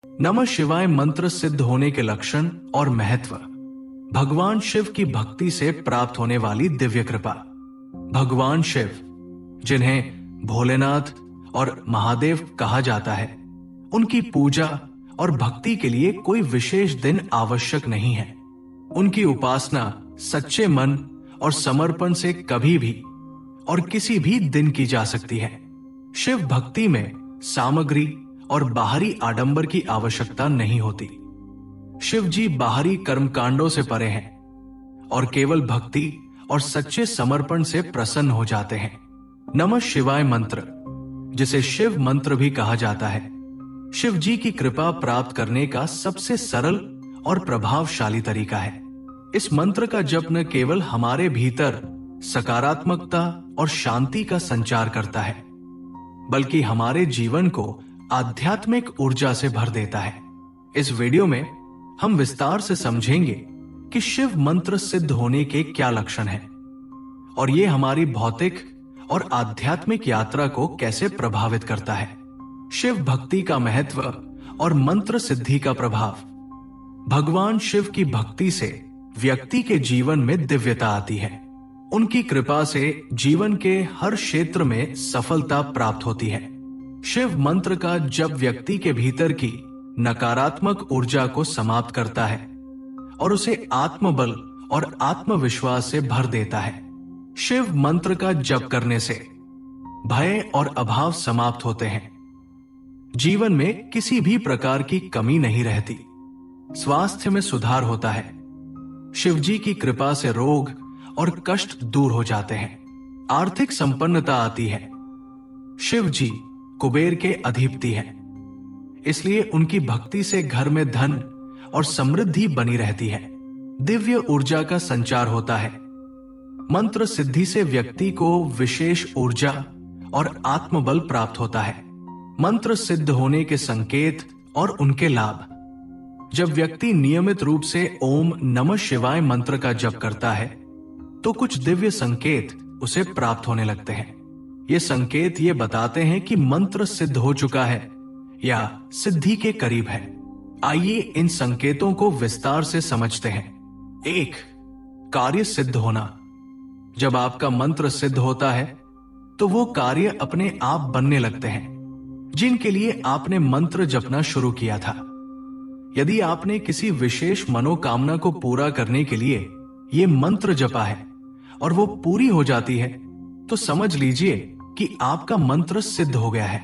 नमः शिवाय मंत्र सिद्ध होने के लक्षण और महत्व। भगवान शिव की भक्ति से प्राप्त होने वाली दिव्य कृपा। भगवान शिव, जिन्हें भोलेनाथ और महादेव कहा जाता है, उनकी पूजा और भक्ति के लिए कोई विशेष दिन आवश्यक नहीं है। उनकी उपासना सच्चे मन और समर्पण से कभी भी और किसी भी दिन की जा सकती है। शिव भक्ति में सामग्री और बाहरी आडंबर की आवश्यकता नहीं होती। शिव जी बाहरी कर्मकांडों से परे हैं और केवल भक्ति और सच्चे समर्पण से प्रसन्न हो जाते हैं। नमः शिवाय मंत्र, जिसे शिव मंत्र भी कहा जाता है, शिव जी की कृपा प्राप्त करने का सबसे सरल और प्रभावशाली तरीका है। इस मंत्र का जप न केवल हमारे भीतर सकारात्मकता और शांति का संचार करता है, बल्कि हमारे जीवन को आध्यात्मिक ऊर्जा से भर देता है। इस वीडियो में हम विस्तार से समझेंगे कि शिव मंत्र सिद्ध होने के क्या लक्षण हैं और ये हमारी भौतिक और आध्यात्मिक यात्रा को कैसे प्रभावित करता है। शिव भक्ति का महत्व और मंत्र सिद्धि का प्रभाव। भगवान शिव की भक्ति से व्यक्ति के जीवन में दिव्यता आती है। उनकी कृपा से जीवन के हर क्षेत्र में सफलता प्राप्त होती है। शिव मंत्र का जप व्यक्ति के भीतर की नकारात्मक ऊर्जा को समाप्त करता है और उसे आत्मबल और आत्मविश्वास से भर देता है। शिव मंत्र का जप करने से भय और अभाव समाप्त होते हैं। जीवन में किसी भी प्रकार की कमी नहीं रहती। स्वास्थ्य में सुधार होता है। शिव जी की कृपा से रोग और कष्ट दूर हो जाते हैं। आर्थिक संपन्नता आती है। शिव जी कुबेर के अधिपति हैं, इसलिए उनकी भक्ति से घर में धन और समृद्धि बनी रहती है। दिव्य ऊर्जा का संचार होता है। मंत्र सिद्धि से व्यक्ति को विशेष ऊर्जा और आत्मबल प्राप्त होता है। मंत्र सिद्ध होने के संकेत और उनके लाभ। जब व्यक्ति नियमित रूप से ओम नमः शिवाय मंत्र का जप करता है तो कुछ दिव्य संकेत उसे प्राप्त होने लगते हैं। ये संकेत ये बताते हैं कि मंत्र सिद्ध हो चुका है या सिद्धि के करीब है। आइए इन संकेतों को विस्तार से समझते हैं। 1. कार्य सिद्ध होना। जब आपका मंत्र सिद्ध होता है तो वो कार्य अपने आप बनने लगते हैं जिनके लिए आपने मंत्र जपना शुरू किया था। यदि आपने किसी विशेष मनोकामना को पूरा करने के लिए ये मंत्र जपा है और वो पूरी हो जाती है तो समझ लीजिए कि आपका मंत्र सिद्ध हो गया है।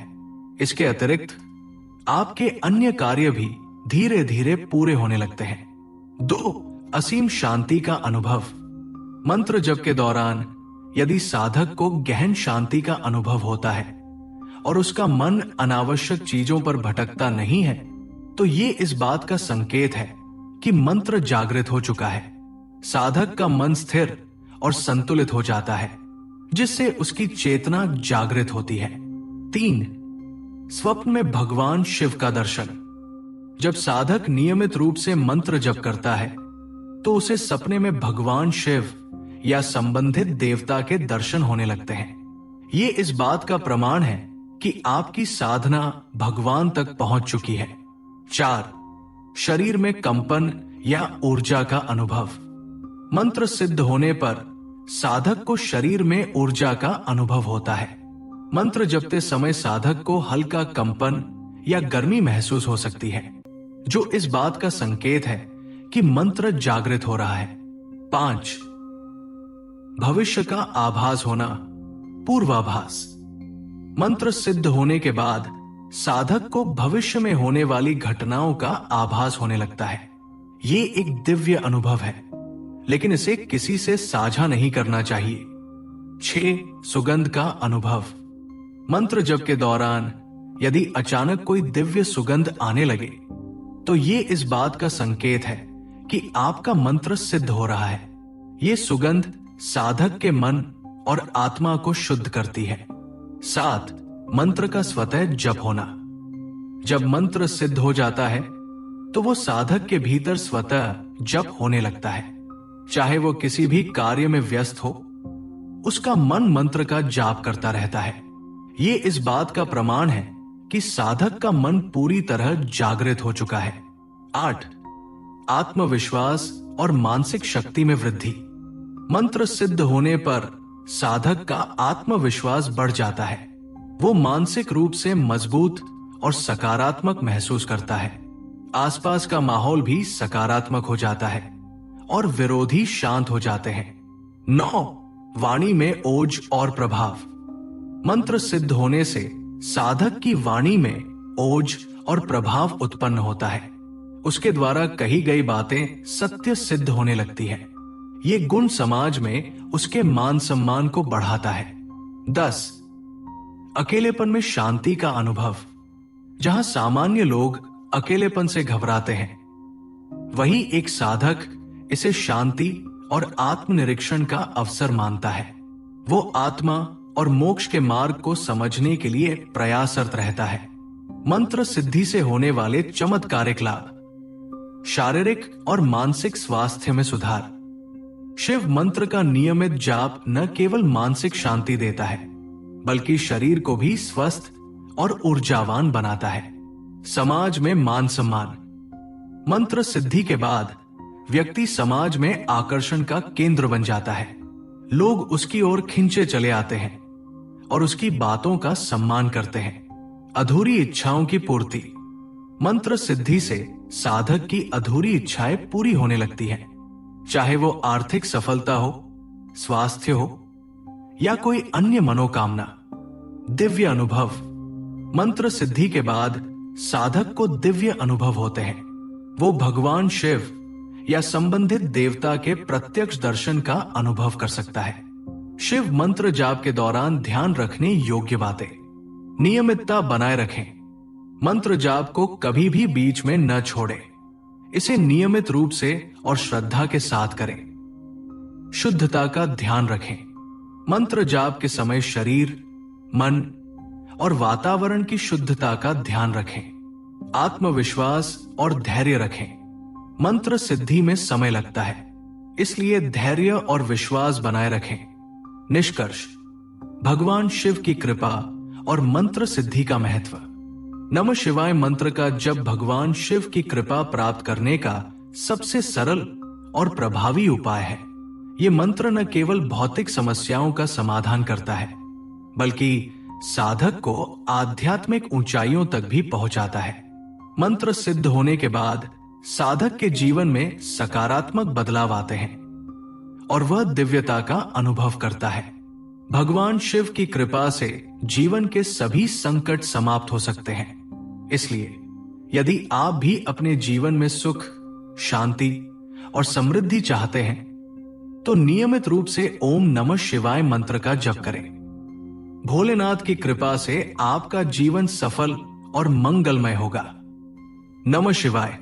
इसके अतिरिक्त आपके अन्य कार्य भी धीरे धीरे पूरे होने लगते हैं। 2. असीम शांति का अनुभव। मंत्र जप के दौरान यदि साधक को गहन शांति का अनुभव होता है और उसका मन अनावश्यक चीजों पर भटकता नहीं है तो ये इस बात का संकेत है कि मंत्र जागृत हो चुका है। साधक का मन स्थिर और संतुलित हो जाता है जिससे उसकी चेतना जागृत होती है। 3. स्वप्न में भगवान शिव का दर्शन। जब साधक नियमित रूप से मंत्र जप करता है तो उसे सपने में भगवान शिव या संबंधित देवता के दर्शन होने लगते हैं। ये इस बात का प्रमाण है कि आपकी साधना भगवान तक पहुंच चुकी है। 4. शरीर में कंपन या ऊर्जा का अनुभव। मंत्र सिद्ध होने पर साधक को शरीर में ऊर्जा का अनुभव होता है। मंत्र जपते समय साधक को हल्का कंपन या गर्मी महसूस हो सकती है जो इस बात का संकेत है कि मंत्र जागृत हो रहा है। 5. भविष्य का आभास होना, पूर्वाभास। मंत्र सिद्ध होने के बाद साधक को भविष्य में होने वाली घटनाओं का आभास होने लगता है। ये एक दिव्य अनुभव है, लेकिन इसे किसी से साझा नहीं करना चाहिए। 6. सुगंध का अनुभव। मंत्र जप के दौरान यदि अचानक कोई दिव्य सुगंध आने लगे तो ये इस बात का संकेत है कि आपका मंत्र सिद्ध हो रहा है। ये सुगंध साधक के मन और आत्मा को शुद्ध करती है। 7. मंत्र का स्वतः जप होना। जब मंत्र सिद्ध हो जाता है तो वो साधक के भीतर स्वतः जप होने लगता है। चाहे वो किसी भी कार्य में व्यस्त हो, उसका मन मंत्र का जाप करता रहता है। ये इस बात का प्रमाण है कि साधक का मन पूरी तरह जागृत हो चुका है। 8. आत्मविश्वास और मानसिक शक्ति में वृद्धि। मंत्र सिद्ध होने पर साधक का आत्मविश्वास बढ़ जाता है। वो मानसिक रूप से मजबूत और सकारात्मक महसूस करता है। आसपास का माहौल भी सकारात्मक हो जाता है और विरोधी शांत हो जाते हैं। 9. वाणी में ओज और प्रभाव। मंत्र सिद्ध होने से साधक की वाणी में ओज और प्रभाव उत्पन्न होता है। उसके द्वारा कही गई बातें सत्य सिद्ध होने लगती हैं। ये गुण समाज में उसके मान सम्मान को बढ़ाता है। 10. अकेलेपन में शांति का अनुभव। जहां सामान्य लोग अकेलेपन से घबराते हैं, वहीं एक साधक इसे शांति और आत्मनिरीक्षण का अवसर मानता है। वो आत्मा और मोक्ष के मार्ग को समझने के लिए प्रयासरत रहता है। मंत्र सिद्धि से होने वाले चमत्कारिक लाभ। शारीरिक और मानसिक स्वास्थ्य में सुधार। शिव मंत्र का नियमित जाप न केवल मानसिक शांति देता है, बल्कि शरीर को भी स्वस्थ और ऊर्जावान बनाता है। समाज में मान सम्मान। मंत्र सिद्धि के बाद व्यक्ति समाज में आकर्षण का केंद्र बन जाता है। लोग उसकी ओर खिंचे चले आते हैं और उसकी बातों का सम्मान करते हैं। अधूरी इच्छाओं की पूर्ति। मंत्र सिद्धि से साधक की अधूरी इच्छाएं पूरी होने लगती हैं, चाहे वो आर्थिक सफलता हो, स्वास्थ्य हो या कोई अन्य मनोकामना। दिव्य अनुभव। मंत्र सिद्धि के बाद साधक को दिव्य अनुभव होते हैं। वो भगवान शिव या संबंधित देवता के प्रत्यक्ष दर्शन का अनुभव कर सकता है। शिव मंत्र जाप के दौरान ध्यान रखने योग्य बातें। नियमितता बनाए रखें। मंत्र जाप को कभी भी बीच में न छोड़ें। इसे नियमित रूप से और श्रद्धा के साथ करें। शुद्धता का ध्यान रखें। मंत्र जाप के समय शरीर, मन और वातावरण की शुद्धता का ध्यान रखें। आत्मविश्वास और धैर्य रखें। मंत्र सिद्धि में समय लगता है, इसलिए धैर्य और विश्वास बनाए रखें। निष्कर्ष। भगवान शिव की कृपा और मंत्र सिद्धि का महत्व। नमः शिवाय मंत्र का जब भगवान शिव की कृपा प्राप्त करने का सबसे सरल और प्रभावी उपाय है। ये मंत्र न केवल भौतिक समस्याओं का समाधान करता है, बल्कि साधक को आध्यात्मिक ऊंचाइयों तक भी पहुंचाता है। मंत्र सिद्ध होने के बाद साधक के जीवन में सकारात्मक बदलाव आते हैं और वह दिव्यता का अनुभव करता है। भगवान शिव की कृपा से जीवन के सभी संकट समाप्त हो सकते हैं। इसलिए यदि आप भी अपने जीवन में सुख, शांति और समृद्धि चाहते हैं, तो नियमित रूप से ओम नमः शिवाय मंत्र का जप करें। भोलेनाथ की कृपा से आपका जीवन सफल और मंगलमय होगा। नमः शिवाय।